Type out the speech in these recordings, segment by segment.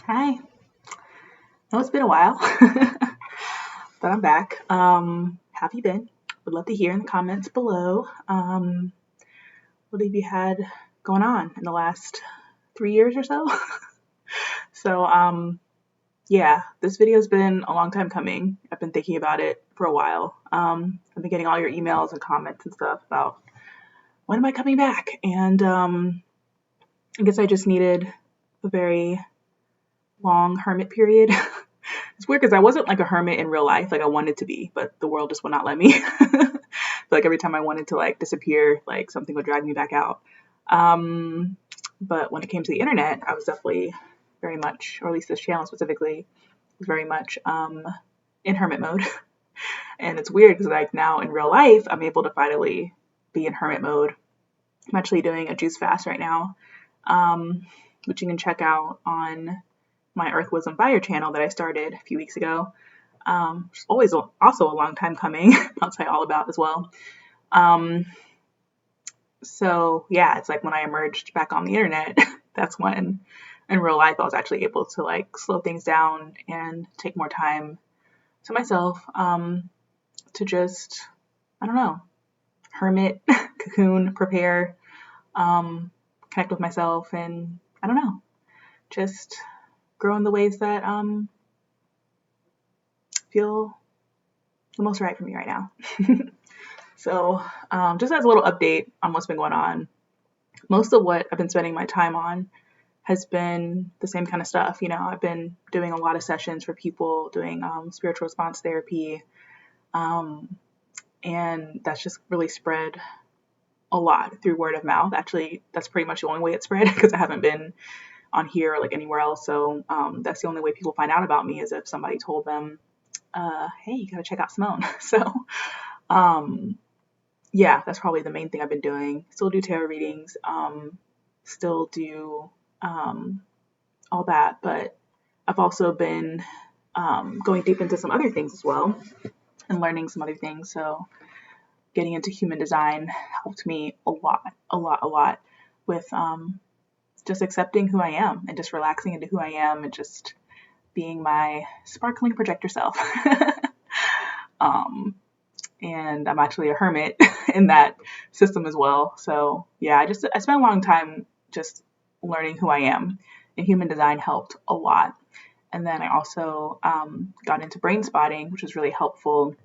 Hi. No, it's been a while, but I'm back. Have you been? Would love to hear in the comments below. What have you had going on in the last 3 years or so? So, yeah, this video's been a long time coming. I've been thinking about it for a while. I've been getting all your emails and comments and stuff about when am I coming back? And I guess I just needed a very long hermit period. It's weird because I wasn't like a hermit in real life, like I wanted to be, but the world just would not let me. Like every time I wanted to like disappear, like something would drag me back out. But when it came to the internet, I was definitely very much, or at least this channel specifically, was very much in hermit mode. And it's weird because like now in real life, I'm able to finally be in hermit mode. I'm actually doing a juice fast right now, which you can check out on my Earth Wisdom Fire channel that I started a few weeks ago. It's always also a long time coming. I'll tell you all about as well. So yeah, it's like when I emerged back on the internet, that's when in real life I was actually able to like slow things down and take more time to myself, to just, I don't know, hermit, cocoon, prepare, connect with myself, and I don't know, just grow in the ways that feel the most right for me right now. So just as a little update on what's been going on, most of what I've been spending my time on has been the same kind of stuff. You know, I've been doing a lot of sessions for people, doing spiritual response therapy, and that's just really spread a lot through word of mouth. Actually, that's pretty much the only way it's spread because I haven't been on here or like anywhere else. So that's the only way people find out about me is if somebody told them, hey, you gotta check out Simone. So yeah, that's probably the main thing I've been doing. Still do tarot readings, still do all that, but I've also been going deep into some other things as well and learning some other things. So getting into human design helped me a lot with just accepting who I am and just relaxing into who I am and just being my sparkling projector self. And I'm actually a hermit in that system as well. So yeah, I spent a long time just learning who I am, and human design helped a lot. And then I also got into brain spotting, which was really helpful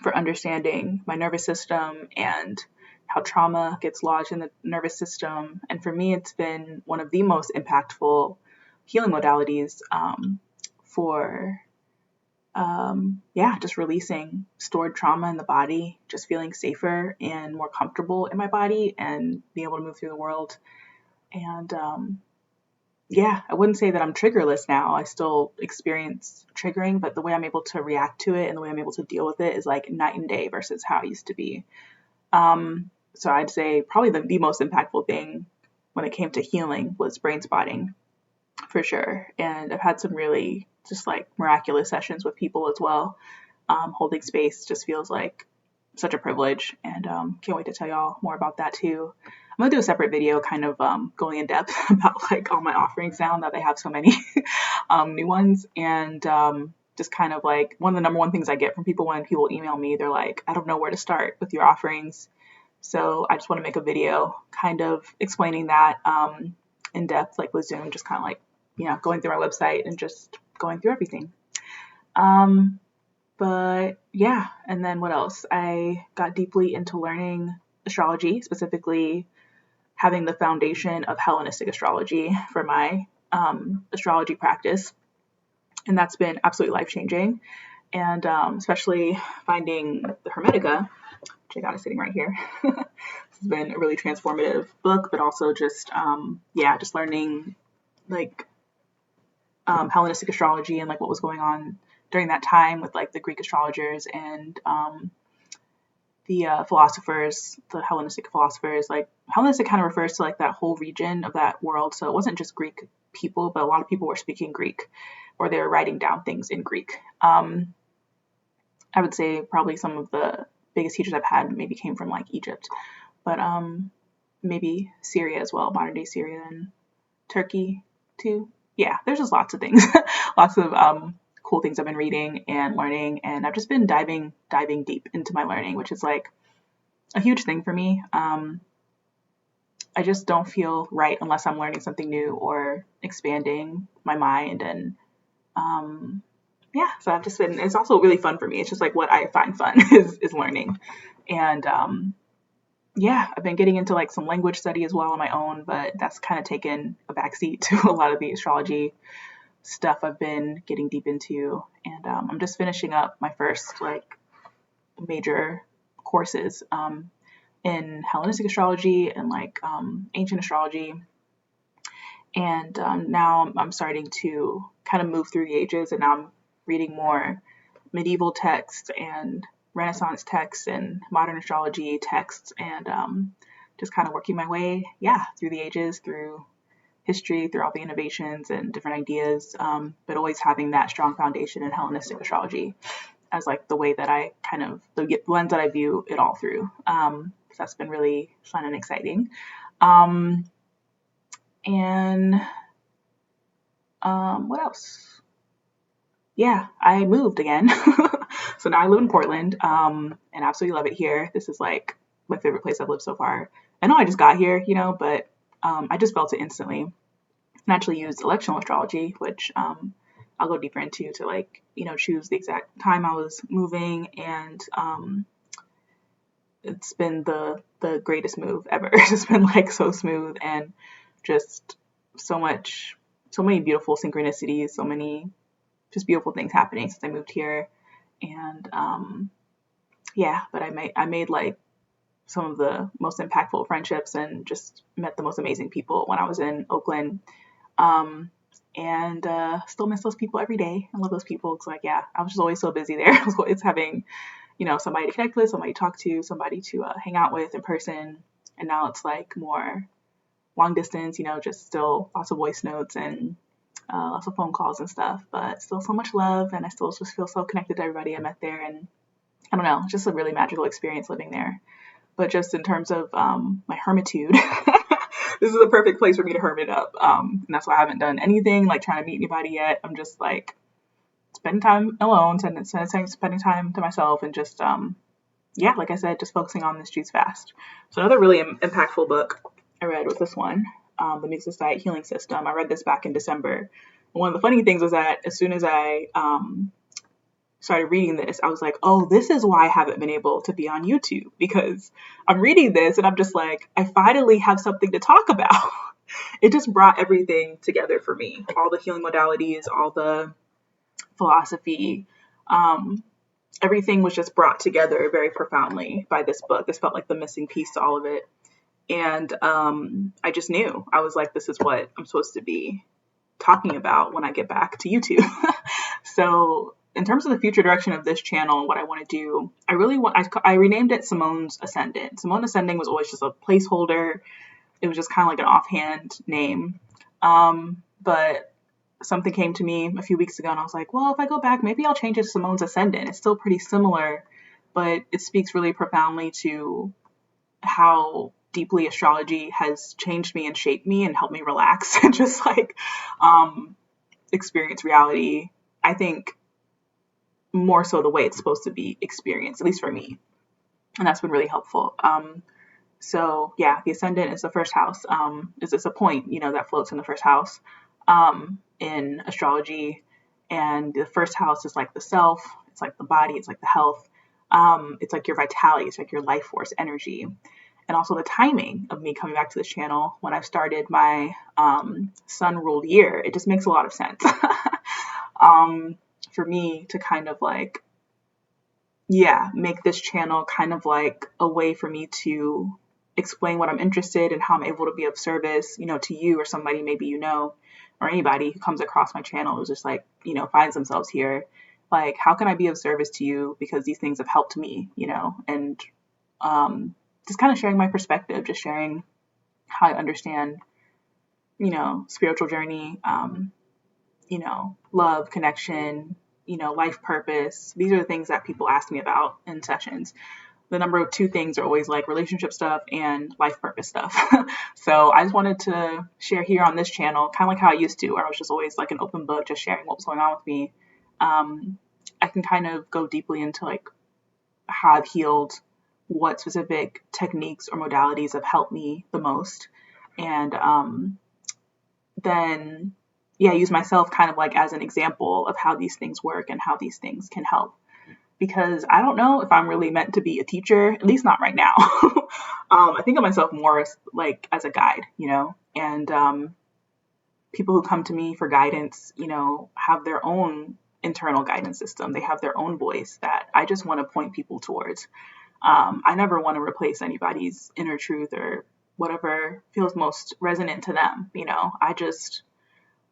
for understanding my nervous system and how trauma gets lodged in the nervous system. And for me, it's been one of the most impactful healing modalities for just releasing stored trauma in the body, just feeling safer and more comfortable in my body and being able to move through the world. And I wouldn't say that I'm triggerless now. I still experience triggering, but the way I'm able to react to it and the way I'm able to deal with it is like night and day versus how I used to be. So I'd say probably the most impactful thing when it came to healing was brain spotting, for sure. And I've had some really just like miraculous sessions with people as well. Holding space just feels like such a privilege, and can't wait to tell y'all more about that too. I'm gonna do a separate video kind of going in depth about like all my offerings now that they have so many new ones, and just kind of like one of the number one things I get from people when people email me, they're like, I don't know where to start with your offerings. So I just want to make a video kind of explaining that in depth, like with Zoom, just kind of like, you know, going through my website and just going through everything. But yeah, and then what else? I got deeply into learning astrology, specifically having the foundation of Hellenistic astrology for my astrology practice. And that's been absolutely life-changing. And especially finding the Hermetica, which I got it sitting right here. This has been a really transformative book, but also just, just learning like Hellenistic astrology and like what was going on during that time with like the Greek astrologers and the philosophers, the Hellenistic philosophers. Like Hellenistic kind of refers to like that whole region of that world. So it wasn't just Greek people, but a lot of people were speaking Greek or they were writing down things in Greek. I would say probably some of the biggest teachers I've had maybe came from like Egypt, but maybe Syria as well, modern day Syria and Turkey too. yeah, there's just lots of things, lots of cool things I've been reading and learning, and I've just been diving deep into my learning, which is like a huge thing for me. I just don't feel right unless I'm learning something new or expanding my mind. And yeah, so I've just been, it's also really fun for me. It's just like what I find fun is learning. And yeah, I've been getting into like some language study as well on my own, but that's kind of taken a backseat to a lot of the astrology stuff I've been getting deep into. And I'm just finishing up my first like major courses in Hellenistic astrology and like ancient astrology. And now I'm starting to kind of move through the ages, and now I'm reading more medieval texts and Renaissance texts and modern astrology texts, and just kind of working my way, yeah, through the ages, through history, through all the innovations and different ideas, but always having that strong foundation in Hellenistic astrology as like the way that I kind of, the lens that I view it all through. So that's been really fun and exciting. And what else? Yeah, I moved again. So now I live in Portland, and absolutely love it here. This is like my favorite place I've lived so far. I know I just got here, you know, but I just felt it instantly. And actually used electional astrology, which I'll go deeper into, to like, you know, choose the exact time I was moving. And it's been the greatest move ever. It's just been like so smooth, and just so many beautiful synchronicities, so many just beautiful things happening since I moved here. And yeah, but I made like some of the most impactful friendships and just met the most amazing people when I was in Oakland. And still miss those people every day. I love those people. It's like, yeah, I was just always so busy there. I was always having, you know, somebody to connect with, somebody to talk to, somebody to hang out with in person. And now it's like more long distance, you know, just still lots of voice notes and lots of phone calls and stuff, but still so much love. And I still just feel so connected to everybody I met there. And I don't know, just a really magical experience living there. But just in terms of my hermitude, this is a perfect place for me to hermit up. And that's why I haven't done anything like trying to meet anybody yet. I'm just like spending time alone, spending time to myself, and just, yeah, like I said, just focusing on this Choose Fast. So another really impactful book I read was this one, The Muses Diet Healing System. I read this back in December. And one of the funny things was that as soon as I started reading this, I was like, oh, this is why I haven't been able to be on YouTube, because I'm reading this and I'm just like, I finally have something to talk about. It just brought everything together for me. All the healing modalities, all the philosophy, everything was just brought together very profoundly by this book. This felt like the missing piece to all of it. And I just knew. I was like, this is what I'm supposed to be talking about when I get back to YouTube. So in terms of the future direction of this channel and what I want to do, I renamed it Simone's Ascendant. Simone Ascending was always just a placeholder. It was just kind of like an offhand name. But something came to me a few weeks ago and I was like, well, if I go back, maybe I'll change it to Simone's Ascendant. It's still pretty similar, but it speaks really profoundly to how deeply astrology has changed me and shaped me and helped me relax and just like experience reality. I think more so the way it's supposed to be experienced, at least for me. And that's been really helpful. So yeah, the ascendant is the first house. It's a point, you know, that floats in the first house in astrology. And the first house is like the self. It's like the body. It's like the health. It's like your vitality. It's like your life force energy. And also the timing of me coming back to this channel when I've started my sun-ruled year. It just makes a lot of sense. For me to kind of like, yeah, make this channel kind of like a way for me to explain what I'm interested in, how I'm able to be of service, you know, to you or somebody maybe you know, or anybody who comes across my channel who's just like, you know, finds themselves here. Like, how can I be of service to you? Because these things have helped me, you know, and just kind of sharing my perspective, just sharing how I understand, you know, spiritual journey, you know, love, connection, you know, life purpose. These are the things that people ask me about in sessions. the number two things are always like relationship stuff and life purpose stuff. So I just wanted to share here on this channel, kind of like how I used to, where I was just always like an open book, just sharing what was going on with me. I can kind of go deeply into like how I've healed, what specific techniques or modalities have helped me the most. And then, yeah, use myself kind of like as an example of how these things work and how these things can help. Because I don't know if I'm really meant to be a teacher, at least not right now. I think of myself more as like as a guide, you know, and people who come to me for guidance, you know, have their own internal guidance system. They have their own voice that I just want to point people towards. I never want to replace anybody's inner truth or whatever feels most resonant to them. You know, I just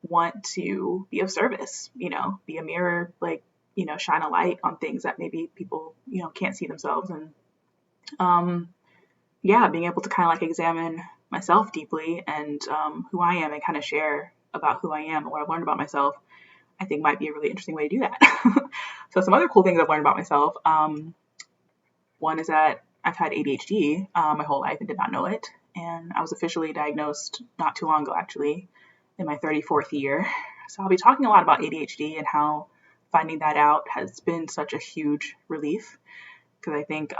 want to be of service, you know, be a mirror, like, you know, shine a light on things that maybe people, you know, can't see themselves. And yeah, being able to kind of like examine myself deeply and who I am and kind of share about who I am and what I've learned about myself, I think might be a really interesting way to do that. So some other cool things I've learned about myself. One is that I've had ADHD my whole life and did not know it. And I was officially diagnosed not too long ago, actually, in my 34th year. So I'll be talking a lot about ADHD and how finding that out has been such a huge relief. Because I think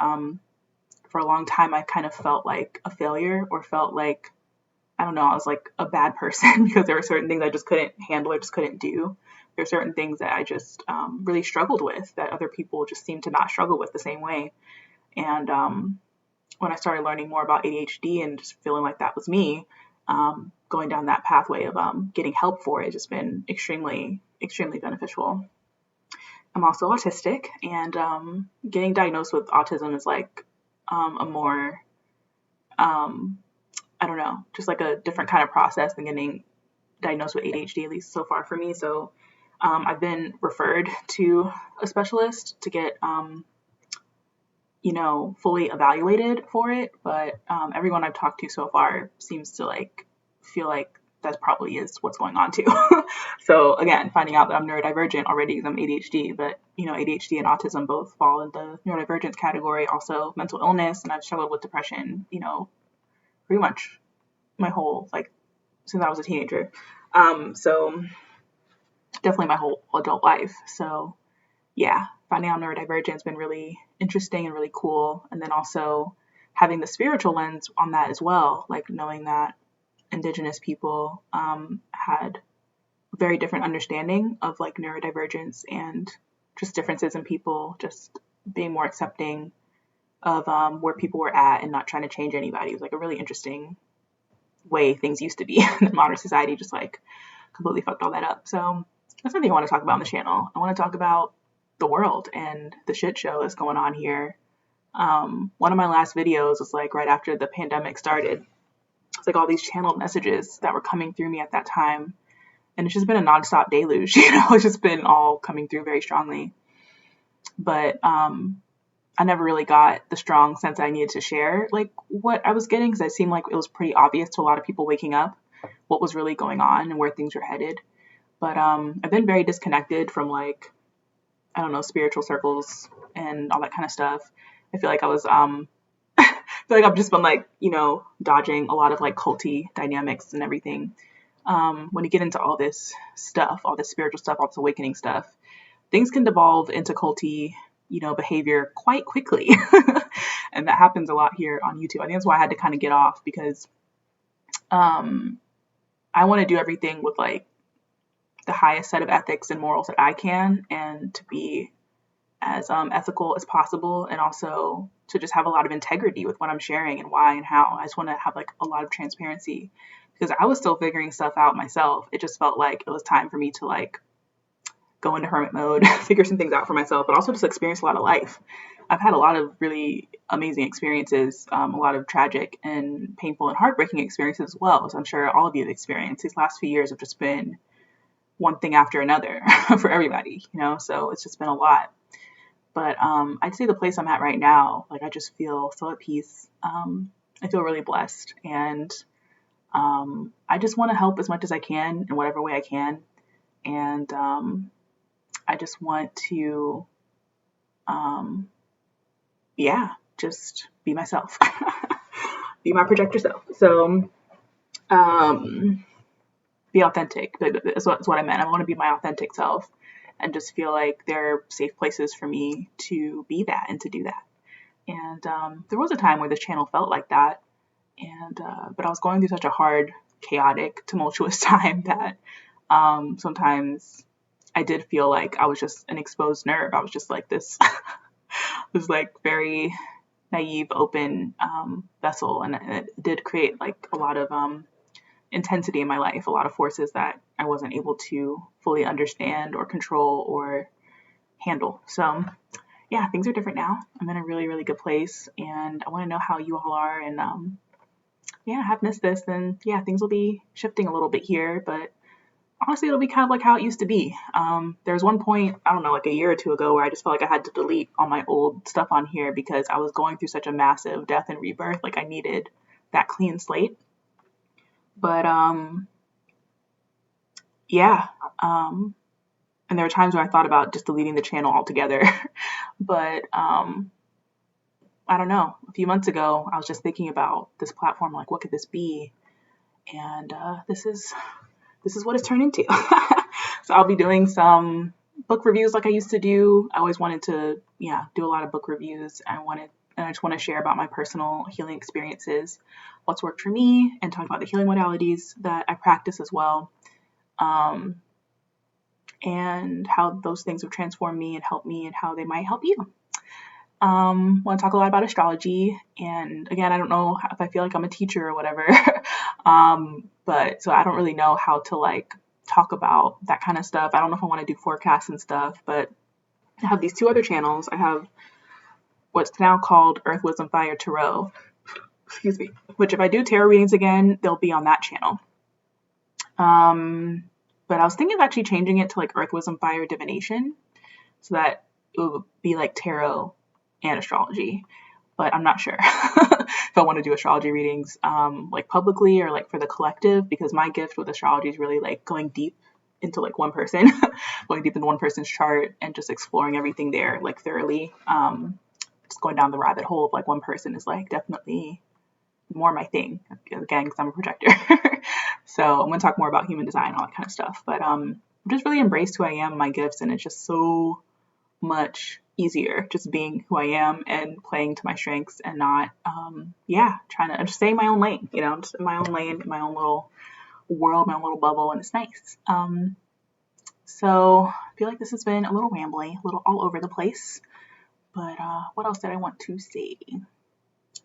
for a long time, I kind of felt like a failure or felt like, I don't know, I was like a bad person because there were certain things I just couldn't handle or just couldn't do. There are certain things that I just really struggled with that other people just seem to not struggle with the same way. And when I started learning more about ADHD and just feeling like that was me, going down that pathway of getting help for it has just been extremely, extremely beneficial. I'm also autistic, and getting diagnosed with autism is like a more, I don't know, just like a different kind of process than getting diagnosed with ADHD, at least so far for me. So I've been referred to a specialist to get you know, fully evaluated for it, but everyone I've talked to so far seems to like feel like that probably is what's going on too. So again, finding out that I'm neurodivergent already because I'm ADHD, but you know, ADHD and autism both fall in the neurodivergence category, also mental illness, and I've struggled with depression, you know, pretty much my whole, like, since I was a teenager. So definitely my whole adult life. So yeah, finding out neurodivergence has been really interesting and really cool. And then also having the spiritual lens on that as well, like knowing that Indigenous people had a very different understanding of like neurodivergence and just differences in people, just being more accepting of where people were at and not trying to change anybody. It was like a really interesting way things used to be. Modern society just like completely fucked all that up. So that's something I want to talk about on the channel. I want to talk about the world and the shit show that's going on here. One of my last videos was like right after the pandemic started. It's like all these channeled messages that were coming through me at that time. And it's just been a nonstop deluge, you know, it's just been all coming through very strongly. But I never really got the strong sense I needed to share like what I was getting, because it seemed like it was pretty obvious to a lot of people waking up what was really going on and where things were headed. But I've been very disconnected from like, I don't know, spiritual circles and all that kind of stuff. I feel like I was I feel like I've just been like, you know, dodging a lot of like culty dynamics and everything. When you get into all this stuff, all this spiritual stuff, all this awakening stuff, things can devolve into culty, you know, behavior quite quickly. And that happens a lot here on YouTube. I think that's why I had to kind of get off, because I want to do everything with like the highest set of ethics and morals that I can, and to be as ethical as possible, and also to just have a lot of integrity with what I'm sharing and why and how. I just want to have like a lot of transparency, because I was still figuring stuff out myself. It just felt like it was time for me to like go into hermit mode, figure some things out for myself, but also just experience a lot of life. I've had a lot of really amazing experiences, a lot of tragic and painful and heartbreaking experiences as well, as I'm sure all of you have experienced. These last few years have just been one thing after another for everybody, you know, so it's just been a lot. But I'd say the place I'm at right now, like I just feel so at peace. I feel really blessed, and I just want to help as much as I can in whatever way I can. And I just want to, just be myself, be my projector self. So, be authentic. That's what I meant. I want to be my authentic self and just feel like they're safe places for me to be that and to do that. And there was a time where this channel felt like that. And but I was going through such a hard, chaotic, tumultuous time that sometimes I did feel like I was just an exposed nerve. I was just like this, was like very naive, open vessel, and it did create like a lot of intensity in my life, a lot of forces that I wasn't able to fully understand or control or handle. So yeah, things are different now. I'm in a really, really good place, and I want to know how you all are. And yeah, I have missed this, and yeah, things will be shifting a little bit here, but honestly, it'll be kind of like how it used to be. There was one point, I don't know, like a year or two ago, where I just felt like I had to delete all my old stuff on here because I was going through such a massive death and rebirth. Like I needed that clean slate. But yeah, and there were times where I thought about just deleting the channel altogether. But I don't know. A few months ago, I was just thinking about this platform, like what could this be? And this is what it's turned into. So I'll be doing some book reviews like I used to do. I always wanted to, do a lot of book reviews. I just want to share about my personal healing experiences, what's worked for me, and talk about the healing modalities that I practice as well, and how those things have transformed me and helped me and how they might help you. Want to talk a lot about astrology, and again, I don't know if I feel like I'm a teacher or whatever, but so I don't really know how to like talk about that kind of stuff. I don't know if I want to do forecasts and stuff, but I have these two other channels. I have what's now called Earth, Wisdom, Fire Tarot, which if I do tarot readings again, they'll be on that channel. But I was thinking of actually changing it to like Earth, Wisdom, Fire Divination, so that it would be like tarot and astrology, but I'm not sure if I want to do astrology readings like publicly or like for the collective, because my gift with astrology is really like going deep into like one person, going deep into one person's chart and just exploring everything there like thoroughly. Just going down the rabbit hole of like one person is like definitely more my thing, again, because I'm a projector. So I'm going to talk more about human design, all that kind of stuff, but just really embraced who I am, my gifts, and it's just so much easier just being who I am and playing to my strengths and not trying to just stay in my own lane, just in my own lane, in my own little world, my own little bubble, and it's nice. So I feel like this has been a little rambly, a little all over the place, but what else did I want to say?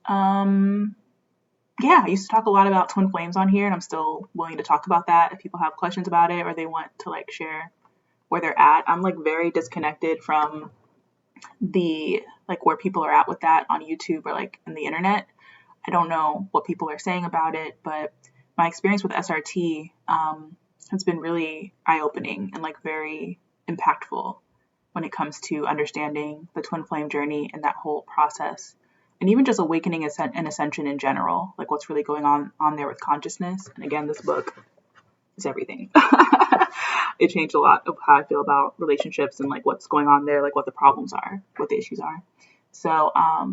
I used to talk a lot about twin flames on here, and I'm still willing to talk about that if people have questions about it or they want to like share where they're at. I'm like very disconnected from the like where people are at with that on YouTube or like in the internet. I don't know what people are saying about it, but my experience with SRT has been really eye-opening and like very impactful when it comes to understanding the twin flame journey and that whole process, and even just awakening and ascension in general, like what's really going on there with consciousness. And again, this book is everything. It changed a lot of how I feel about relationships and like what's going on there, like what the problems are, what the issues are. So I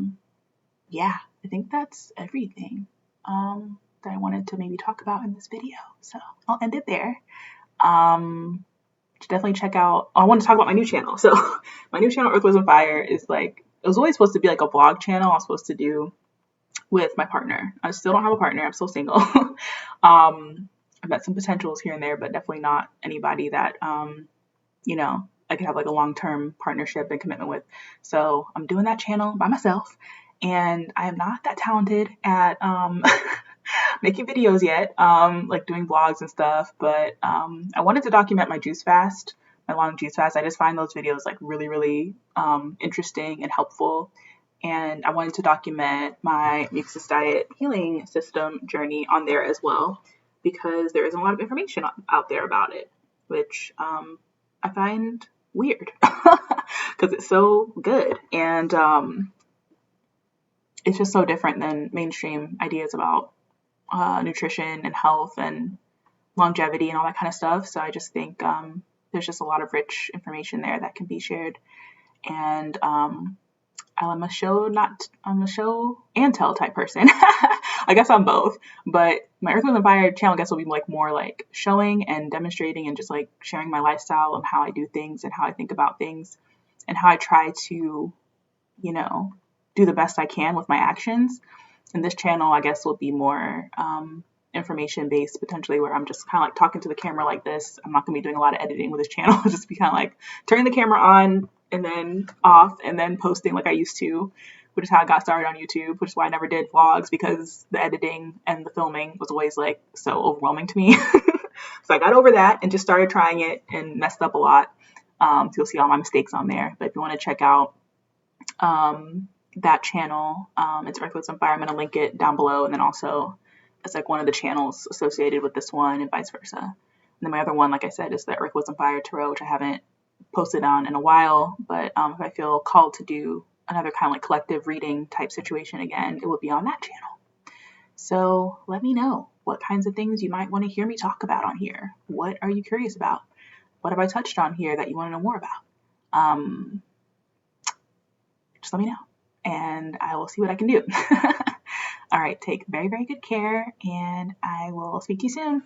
think that's everything that I wanted to maybe talk about in this video. So I'll end it there. Definitely check out, I want to talk about my new channel. So my new channel, Earth, Wisdom, Fire, is like, it was always supposed to be like a vlog channel I was supposed to do with my partner. I still don't have a partner. I'm still single. I've met some potentials here and there, but definitely not anybody that, I could have like a long-term partnership and commitment with. So I'm doing that channel by myself, and I am not that talented at making videos yet, like doing vlogs and stuff. But I wanted to document my juice fast, my long juice fast. I just find those videos like really, really interesting and helpful. And I wanted to document my Muxus diet healing system journey on there as well, because there isn't a lot of information out there about it, which I find weird because it's so good. And it's just so different than mainstream ideas about nutrition and health and longevity and all that kind of stuff. So I just think there's just a lot of rich information there that can be shared. And I'm a show and tell type person. I guess I'm both, but my Earth, Wind, and Fire channel, I guess, will be like more like showing and demonstrating and just like sharing my lifestyle and how I do things and how I think about things and how I try to, you know, do the best I can with my actions. And this channel, I guess, will be more information based, potentially, where I'm just kind of like talking to the camera like this. I'm not going to be doing a lot of editing with this channel. It'll just be kind of like turning the camera on and then off and then posting like I used to, which is how I got started on YouTube, which is why I never did vlogs, because the editing and the filming was always like so overwhelming to me. So I got over that and just started trying it and messed up a lot. So you'll see all my mistakes on there. But if you want to check out that channel, it's Earth, Wind, and Fire. I'm going to link it down below. And then also it's like one of the channels associated with this one and vice versa. And then my other one, like I said, is the Earth, Wind, and Fire Tarot, which I haven't posted on in a while. But if I feel called to do another kind of like collective reading type situation again, it would be on that channel. So let me know what kinds of things you might want to hear me talk about on here. What are you curious about? What have I touched on here that you want to know more about? Just let me know and I will see what I can do. All right, take very, very good care, and I will speak to you soon.